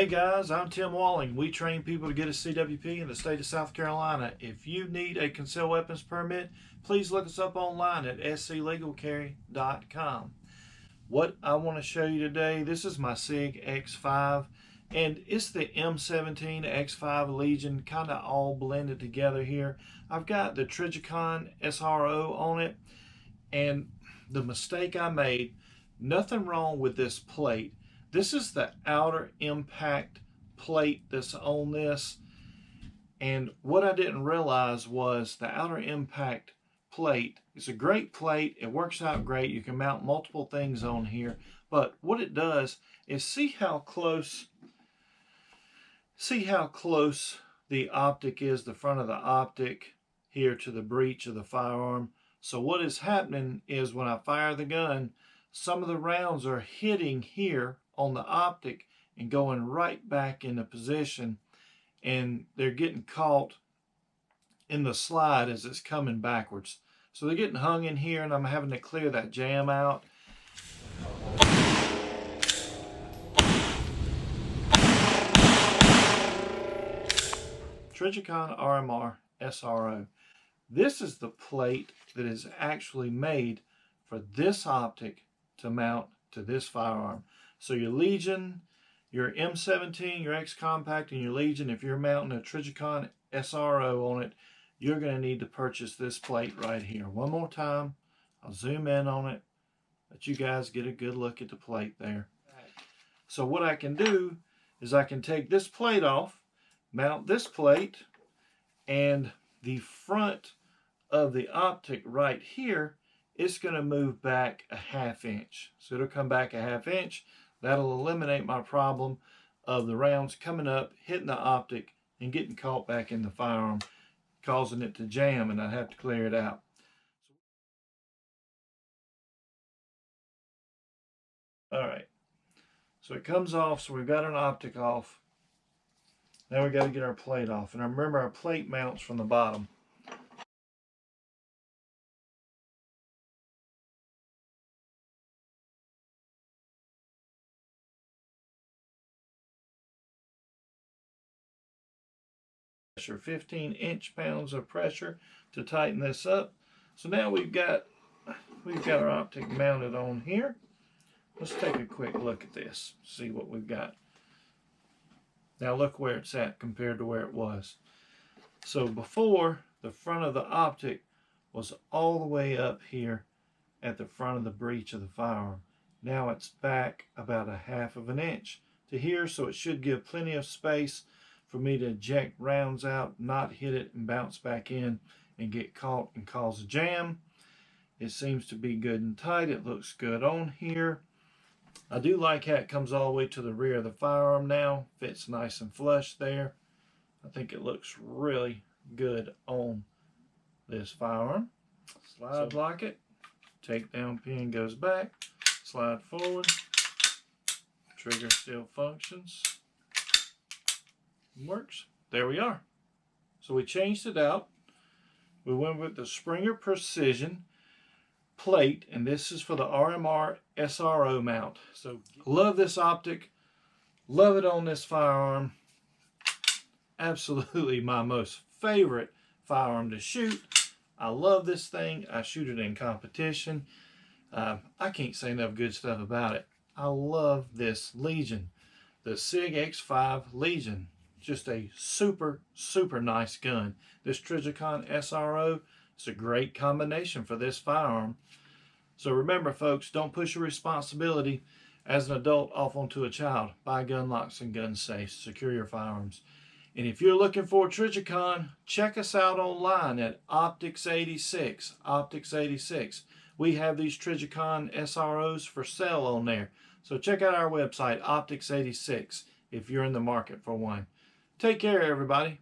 Hey guys, I'm Tim Walling. We train people to get a CWP in the state of South Carolina. If you need a concealed weapons permit, please look us up online at sclegalcarry.com. What I want to show you today, this is my Sig X5, and it's the M17 X5 Legion kind of all blended together here. I've got the Trijicon SRO on it, and the mistake I made, nothing wrong with this plate. This is the outer impact plate that's on this, and what I didn't realize was the outer impact plate is a great plate. It works out great. You can mount multiple things on here, but what it does is see how close the optic is, the front of the optic here to the breech of the firearm. So what is happening is when I fire the gun, some of the rounds are hitting here on the optic and going right back into position, and they're getting caught in the slide as it's coming backwards. So they're getting hung in here, and I'm having to clear that jam out. Trijicon RMR SRO. This is the plate that is actually made for this optic to mount to this firearm. So your Legion, your M17, your X Compact, and your Legion, if you're mounting a Trijicon SRO on it, you're going to need to purchase this plate right here. One more time, I'll zoom in on it, let you guys get a good look at the plate there. So what I can do is I can take this plate off, mount this plate, and the front of the optic right here, it's going to move back a ½ inch. So it'll come back a ½ inch. That'll eliminate my problem of the rounds coming up, hitting the optic, and getting caught back in the firearm, causing it to jam, and I'd have to clear it out. All right, so it comes off, so we've got an optic off. Now we got to get our plate off, and remember our plate mounts from the bottom. Pressure, 15 inch-pounds of pressure to tighten this up. So now we've got our optic mounted on here. Let's take a quick look at this, see what we've got. Now look where it's at compared to where it was. So before, the front of the optic was all the way up here at the front of the breech of the firearm. Now it's back about a ½ inch to here, so it should give plenty of space for me to eject rounds out, not hit it and bounce back in and get caught and cause a jam. It seems to be good and tight. It looks good on here. I do like how it comes all the way to the rear of the firearm now. Fits nice and flush there. I think it looks really good on this firearm. Slide lock it. Takedown pin goes back. Slide forward. Trigger still functions. Works. There we are. So we changed it out. We went with the Springer Percision plate, and this is for the RMR SRO mount. So love this optic, love it on this firearm. Absolutely my most favorite firearm to shoot. I love this thing. I shoot it in competition. I can't say enough good stuff about it. I love this Legion, the Sig X5 Legion. Just a super nice gun. This Trijicon SRO is a great combination for this firearm. So remember, folks, don't push your responsibility as an adult off onto a child. Buy gun locks and gun safes. Secure your firearms. And if you're looking for a Trijicon, check us out online at Optics 86. Optics 86. We have these Trijicon SROs for sale on there. So check out our website, Optics 86, if you're in the market for one. Take care, everybody.